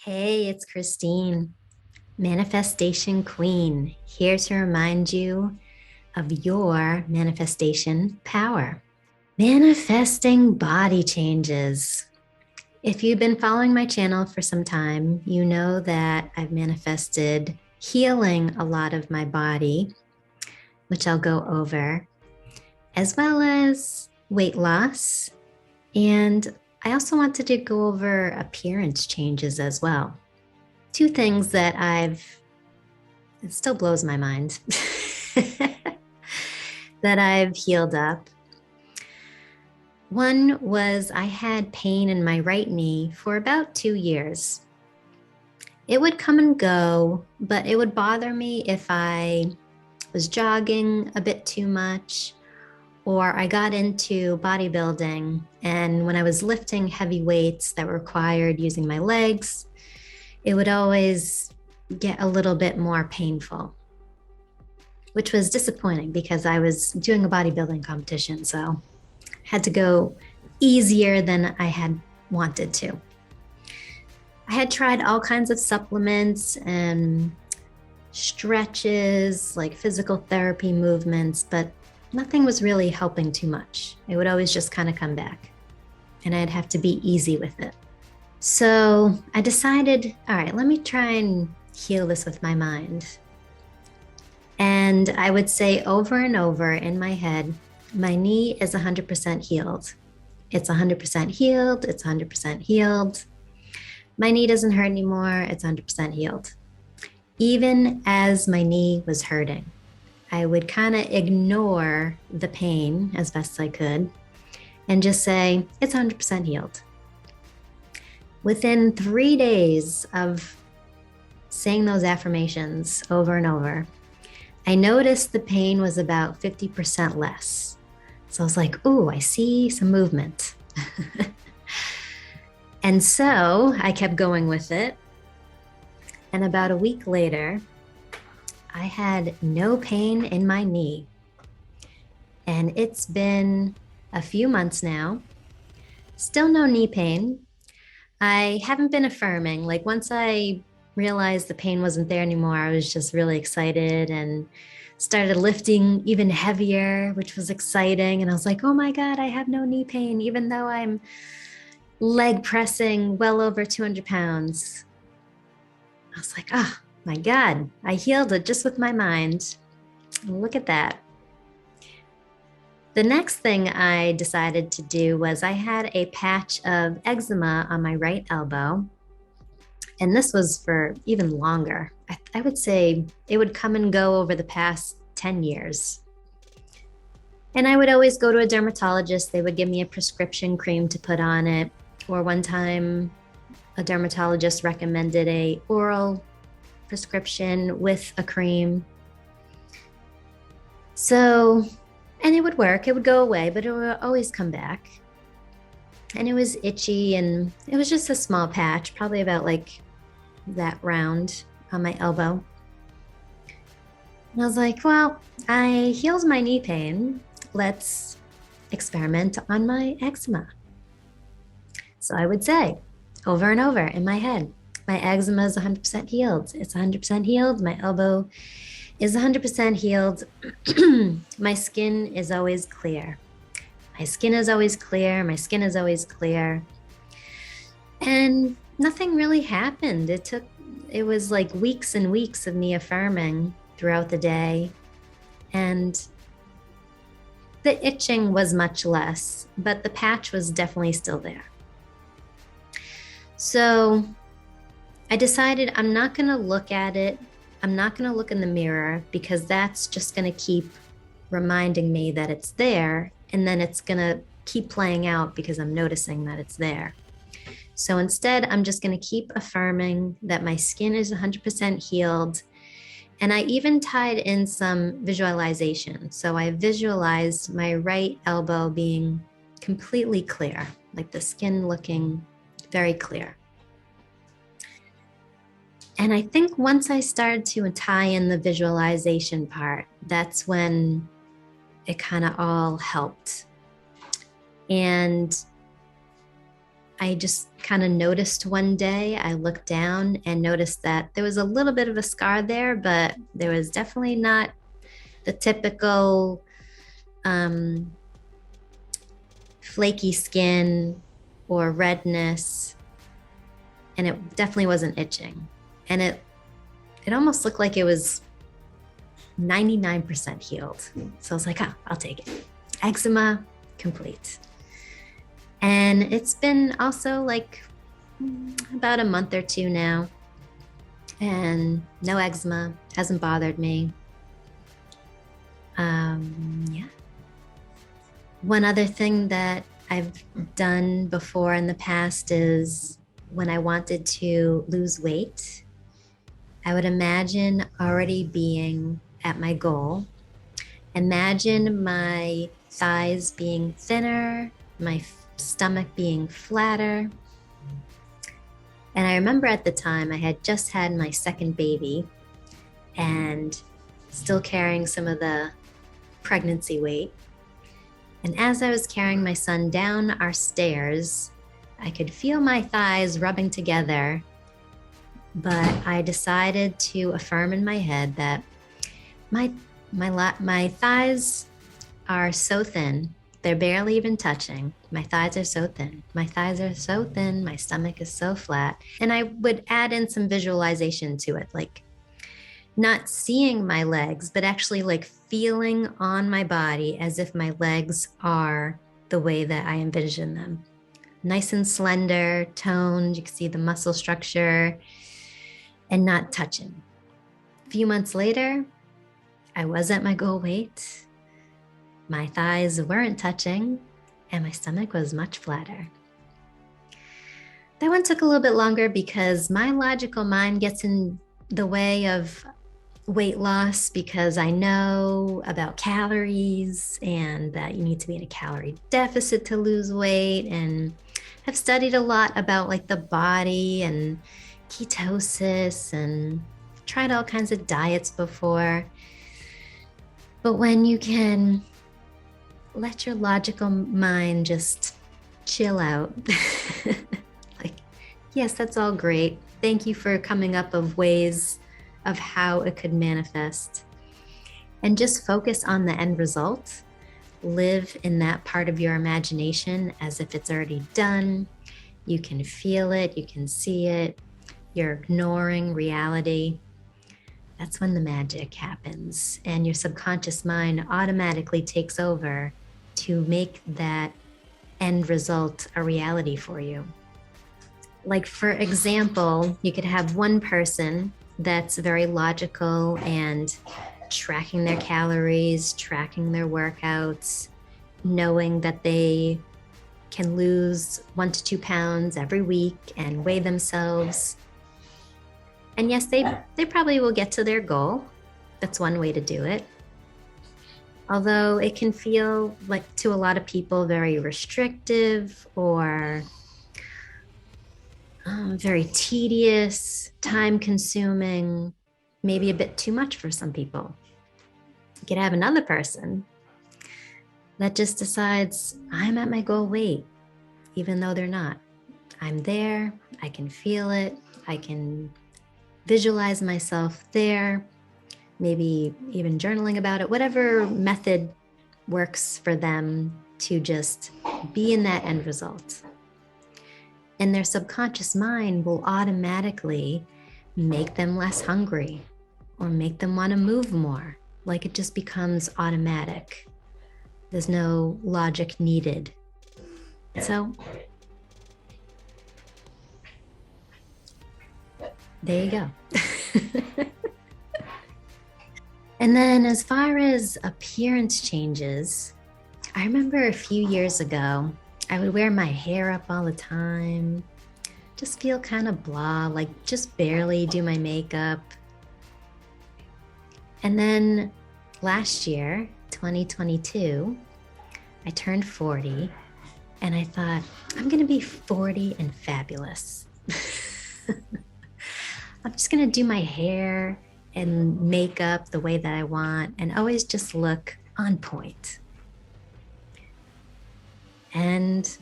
Hey, it's Christine, Manifestation Queen, here to remind you of your manifestation power. Manifesting body changes. If you've been following my channel for some time, you know that I've manifested healing a lot of my body, which I'll go over, as well as weight loss. And I also wanted to go over appearance changes as well. Two things that it still blows my mind that I've healed up. One was I had pain in my right knee for about 2 years. It would come and go, but it would bother me if I was jogging a bit too much or I got into bodybuilding. And when I was lifting heavy weights that required using my legs, it would always get a little bit more painful, which was disappointing because I was doing a bodybuilding competition. So I had to go easier than I had wanted to. I had tried all kinds of supplements and stretches, like physical therapy movements, but nothing was really helping too much. It would always just kind of come back, and I'd have to be easy with it. So I decided, all right, let me try and heal this with my mind. And I would say over and over in my head, my knee is 100% healed. It's 100% healed. It's 100% healed. My knee doesn't hurt anymore. It's 100% healed. Even as my knee was hurting, I would kind of ignore the pain as best I could and just say, it's 100% healed. Within 3 days of saying those affirmations over and over, I noticed the pain was about 50% less. So I was like, ooh, I see some movement. And so I kept going with it. And about a week later, I had no pain in my knee. And it's been a few months now. Still no knee pain. I haven't been affirming. Like once I realized the pain wasn't there anymore, I was just really excited and started lifting even heavier, which was exciting. And I was like, oh my God, I have no knee pain, even though I'm leg pressing well over 200 pounds. I was like, oh my God, I healed it just with my mind. Look at that. The next thing I decided to do was I had a patch of eczema on my right elbow. And this was for even longer. I would say it would come and go over the past 10 years. And I would always go to a dermatologist. They would give me a prescription cream to put on it. Or one time, a dermatologist recommended a oral prescription with a cream. So, and it would work. It would go away, but it would always come back. And it was itchy, and it was just a small patch, probably about like that round on my elbow. And I was like, well, I healed my knee pain. Let's experiment on my eczema. So I would say over and over in my head, my eczema is 100% healed. It's 100% healed. My elbow is 100% healed. My skin is always clear. My skin is always clear. My skin is always clear. And nothing really happened. It was like weeks and weeks of me affirming throughout the day. And the itching was much less, but the patch was definitely still there. So I decided I'm not going to look at it. I'm not going to look in the mirror because that's just going to keep reminding me that it's there. And then it's going to keep playing out because I'm noticing that it's there. So instead, I'm just going to keep affirming that my skin is 100% healed. And I even tied in some visualization. So I visualized my right elbow being completely clear, like the skin looking very clear. And I think once I started to tie in the visualization part, that's when it kind of all helped. And I just kind of noticed one day, I looked down and noticed that there was a little bit of a scar there, but there was definitely not the typical flaky skin or redness. And it definitely wasn't itching. And it almost looked like it was 99% healed. So I was like, oh, I'll take it. Eczema complete. And it's been also like about a month or two now. And no eczema, hasn't bothered me. Yeah. One other thing that I've done before in the past is when I wanted to lose weight, I would imagine already being at my goal. Imagine my thighs being thinner, my stomach being flatter. And I remember at the time I had just had my second baby and still carrying some of the pregnancy weight. And as I was carrying my son down our stairs, I could feel my thighs rubbing together, but I decided to affirm in my head that my thighs are so thin, they're barely even touching. My thighs are so thin. My thighs are so thin. My stomach is so flat. And I would add in some visualization to it, like not seeing my legs, but actually like feeling on my body as if my legs are the way that I envision them. Nice and slender, toned, you can see the muscle structure and not touching. A few months later, I was at my goal weight. My thighs weren't touching and my stomach was much flatter. That one took a little bit longer because my logical mind gets in the way of weight loss because I know about calories and that you need to be in a calorie deficit to lose weight, and have studied a lot about like the body and ketosis and tried all kinds of diets before. But when you can let your logical mind just chill out, like, yes, that's all great. Thank you for coming up with ways of how it could manifest. And just focus on the end result. Live in that part of your imagination as if it's already done. You can feel it, you can see it. You're ignoring reality. That's when the magic happens, and your subconscious mind automatically takes over to make that end result a reality for you. Like, for example, you could have one person that's very logical and tracking their calories, tracking their workouts, knowing that they can lose 1 to 2 pounds every week and weigh themselves. And yes, they probably will get to their goal. That's one way to do it. Although it can feel like, to a lot of people, very restrictive or very tedious, time-consuming, maybe a bit too much for some people. You could have another person that just decides, I'm at my goal weight, even though they're not. I'm there, I can feel it, I can visualize myself there, maybe even journaling about it, whatever method works for them to just be in that end result. And their subconscious mind will automatically make them less hungry or make them want to move more. Like, it just becomes automatic. There's no logic needed. So there you go. And then as far as appearance changes, I remember a few years ago, I would wear my hair up all the time, just feel kind of blah, like just barely do my makeup. And then last year, 2022, I turned 40 and I thought, I'm going to be 40 and fabulous. I'm just going to do my hair and makeup the way that I want and always just look on point. And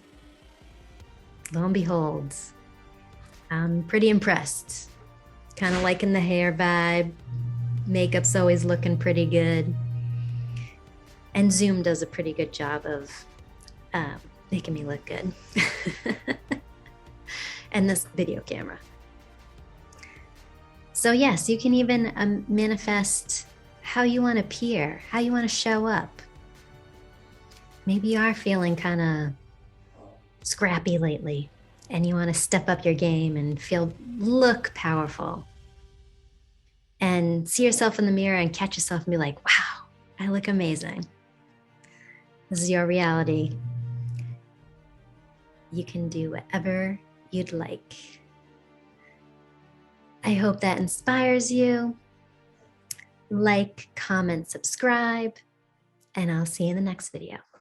lo and behold, I'm pretty impressed. Kind of liking the hair vibe. Makeup's always looking pretty good. And Zoom does a pretty good job of making me look good. And this video camera. So yes, you can even manifest how you want to appear, how you want to show up. Maybe you are feeling kind of scrappy lately and you want to step up your game and look powerful. And see yourself in the mirror and catch yourself and be like, wow, I look amazing. This is your reality. You can do whatever you'd like. I hope that inspires you. Like, comment, subscribe, and I'll see you in the next video.